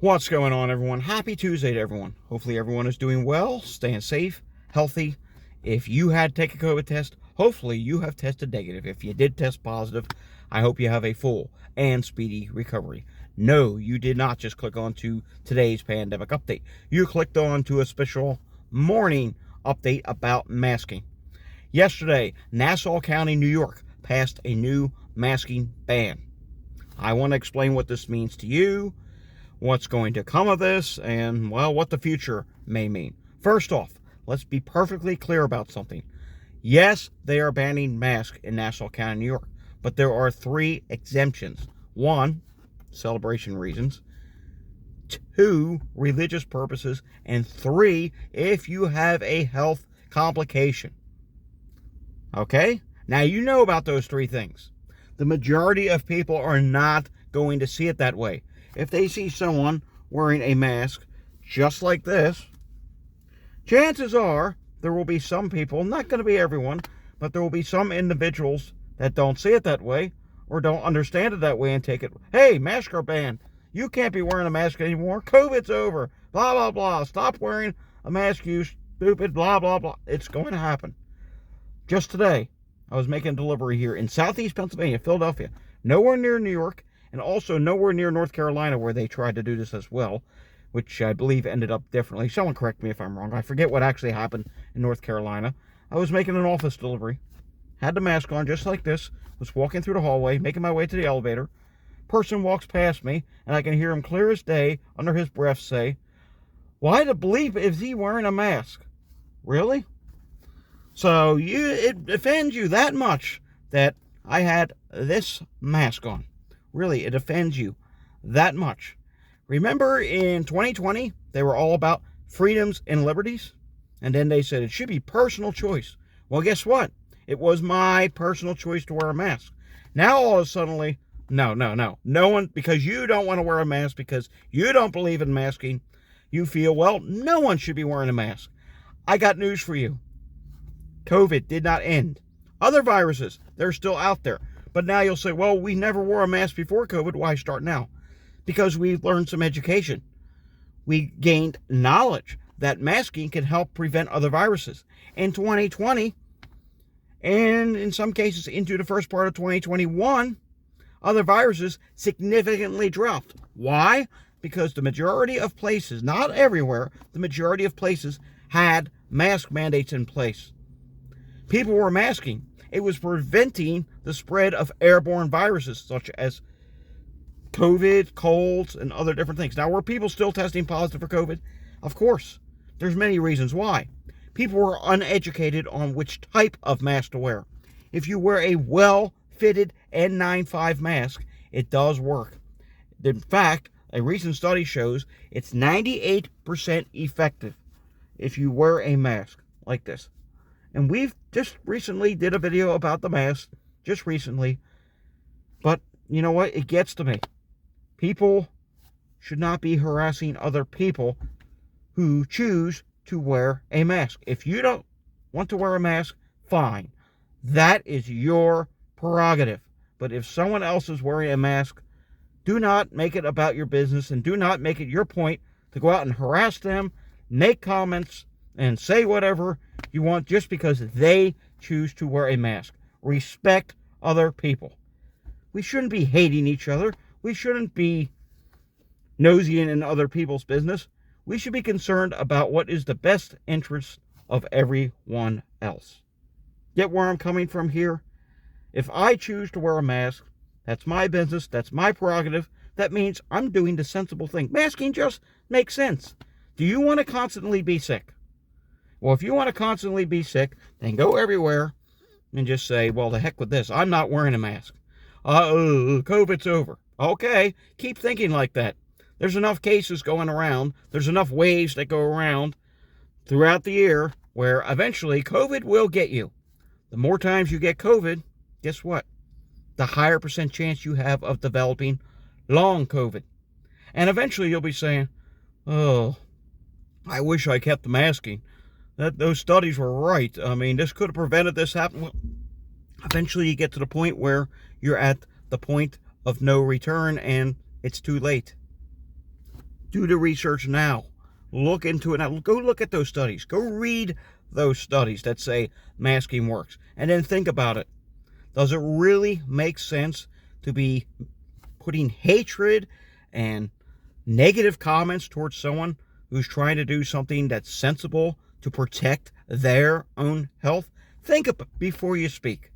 What's going on, everyone? Happy Tuesday to everyone. Hopefully everyone is doing well, staying safe, healthy. If you had to take a COVID test, hopefully you have tested negative. If you did test positive, I hope you have a full and speedy recovery. No, you did not just click on to today's pandemic update. You clicked on to a special morning update about masking. Yesterday, Nassau County, New York passed a new masking ban. I want to explain what this means to you, what's going to come of this, and, well, what the future may mean. First off, let's be perfectly clear about something. Yes, they are banning masks in Nassau County, New York, but there are 3 exemptions. 1, celebration reasons. 2, religious purposes. And 3, if you have a health complication. Okay? Now, you know about those 3 things. The majority of people are not going to see it that way. If they see someone wearing a mask just like this, chances are there will be some people, not going to be everyone, but there will be some individuals that don't see it that way or don't understand it that way and take it, hey, masks are banned. You can't be wearing a mask anymore. COVID's over. Blah, blah, blah. Stop wearing a mask, you stupid, blah, blah, blah. It's going to happen. Just today, I was making a delivery here in Southeast Pennsylvania, Philadelphia, nowhere near New York, and also nowhere near North Carolina, where they tried to do this as well, which I believe ended up differently. Someone correct me if I'm wrong. I forget what actually happened in North Carolina. I was making an office delivery, had the mask on just like this, was walking through the hallway, making my way to the elevator. Person walks past me, and I can hear him clear as day, under his breath, say, "Why the bleep is he wearing a mask?" Really? So it offends you that much that I had this mask on. Really, it offends you that much. Remember in 2020, they were all about freedoms and liberties? And then they said it should be personal choice. Well, guess what? It was my personal choice to wear a mask. Now all of a sudden, no one, because you don't want to wear a mask, because you don't believe in masking, you feel, well, no one should be wearing a mask. I got news for you. COVID did not end. Other viruses, they're still out there. But now you'll say, well, we never wore a mask before COVID. Why start now? Because we learned some education. We gained knowledge that masking can help prevent other viruses. In 2020, and in some cases into the first part of 2021, other viruses significantly dropped. Why? Because the majority of places, not everywhere, the majority of places had mask mandates in place. People were masking. It was preventing the spread of airborne viruses such as COVID, colds, and other different things. Now, were people still testing positive for COVID? Of course. There's many reasons why. People were uneducated on which type of mask to wear. If you wear a well-fitted N95 mask, it does work. In fact, a recent study shows it's 98% effective if you wear a mask like this. And we've just recently did a video about the mask, just recently. But you know what? It gets to me. People should not be harassing other people who choose to wear a mask. If you don't want to wear a mask, fine. That is your prerogative. But if someone else is wearing a mask, do not make it about your business, and do not make it your point to go out and harass them, make comments, and say whatever you want just because they choose to wear a mask. Respect other people. We shouldn't be hating each other. We shouldn't be nosying in other people's business. We should be concerned about what is the best interest of everyone else. Get where I'm coming from here? If I choose to wear a mask, that's my business, that's my prerogative. That means I'm doing the sensible thing. Masking just makes sense. Do you want to constantly be sick? Well, if you want to constantly be sick, then go everywhere and just say, well, the heck with this. I'm not wearing a mask. COVID's over. Okay, keep thinking like that. There's enough cases going around. There's enough waves that go around throughout the year where eventually COVID will get you. The more times you get COVID, guess what? The higher percent chance you have of developing long COVID. And eventually you'll be saying, oh, I wish I kept the masking. Those studies were right. I mean, this could have prevented this happening. Well, eventually you get to the point where you're at the point of no return and it's too late. Do the research now. Look into it now. Go look at those studies. Go read those studies that say masking works. And then think about it. Does it really make sense to be putting hatred and negative comments towards someone who's trying to do something that's sensible to protect their own health? Think of it before you speak.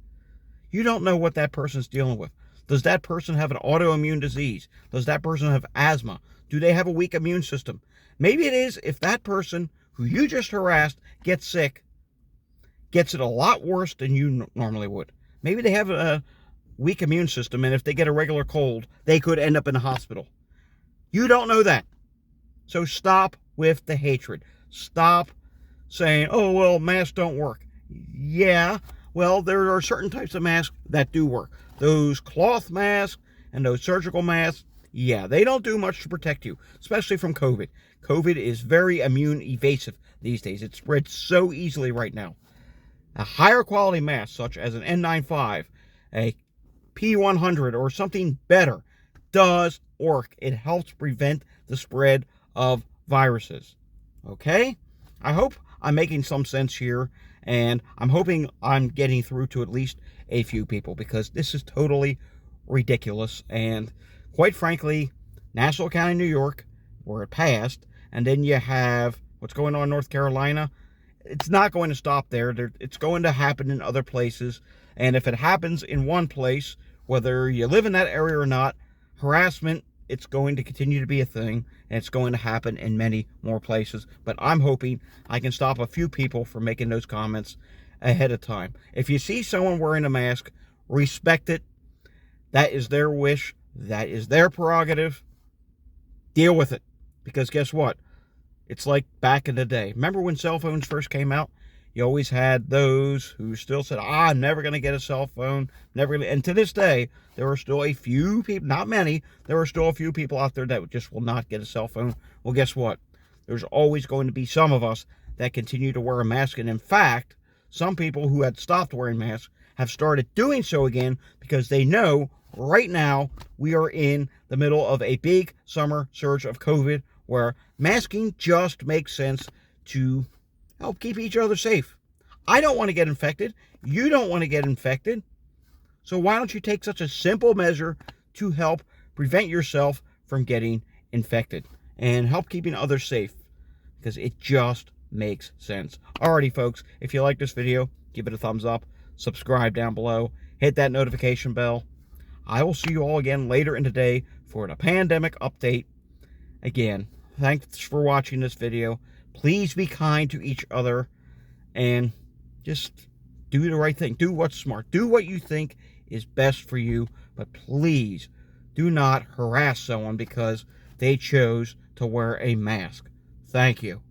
You don't know what that person's dealing with. Does that person have an autoimmune disease? Does that person have asthma? Do they have a weak immune system? Maybe it is if that person who you just harassed gets sick, gets it a lot worse than you normally would. Maybe they have a weak immune system, and if they get a regular cold, they could end up in the hospital. You don't know that. So stop with the hatred. Stop saying, oh, well, masks don't work. Yeah, well, there are certain types of masks that do work. Those cloth masks and those surgical masks, yeah, they don't do much to protect you, especially from COVID. COVID is very immune evasive these days. It spreads so easily right now. A higher quality mask, such as an N95, a P100, or something better, does work. It helps prevent the spread of viruses. Okay? I hope I'm making some sense here, and I'm hoping I'm getting through to at least a few people, because this is totally ridiculous. And quite frankly, Nassau County, New York, where it passed, and then you have what's going on in North Carolina. It's not going to stop there. It's going to happen in other places. And if it happens in one place, whether you live in that area or not, harassment, it's going to continue to be a thing, and it's going to happen in many more places. But I'm hoping I can stop a few people from making those comments ahead of time. If you see someone wearing a mask, respect it. That is their wish. That is their prerogative. Deal with it. Because guess what? It's like back in the day. Remember when cell phones first came out? You always had those who still said, I'm never going to get a cell phone. Never gonna. And to this day, there are still a few people, not many, there are still a few people out there that just will not get a cell phone. Well, guess what? There's always going to be some of us that continue to wear a mask. And in fact, some people who had stopped wearing masks have started doing so again, because they know right now we are in the middle of a big summer surge of COVID, where masking just makes sense to help keep each other safe. I don't want to get infected. You don't want to get infected. So why don't you take such a simple measure to help prevent yourself from getting infected and help keeping others safe? Because it just makes sense. Alrighty, folks, if you like this video, give it a thumbs up, subscribe down below, hit that notification bell. I will see you all again later in the day for the pandemic update. Again, thanks for watching this video. Please be kind to each other and just do the right thing. Do what's smart. Do what you think is best for you. But please do not harass someone because they chose to wear a mask. Thank you.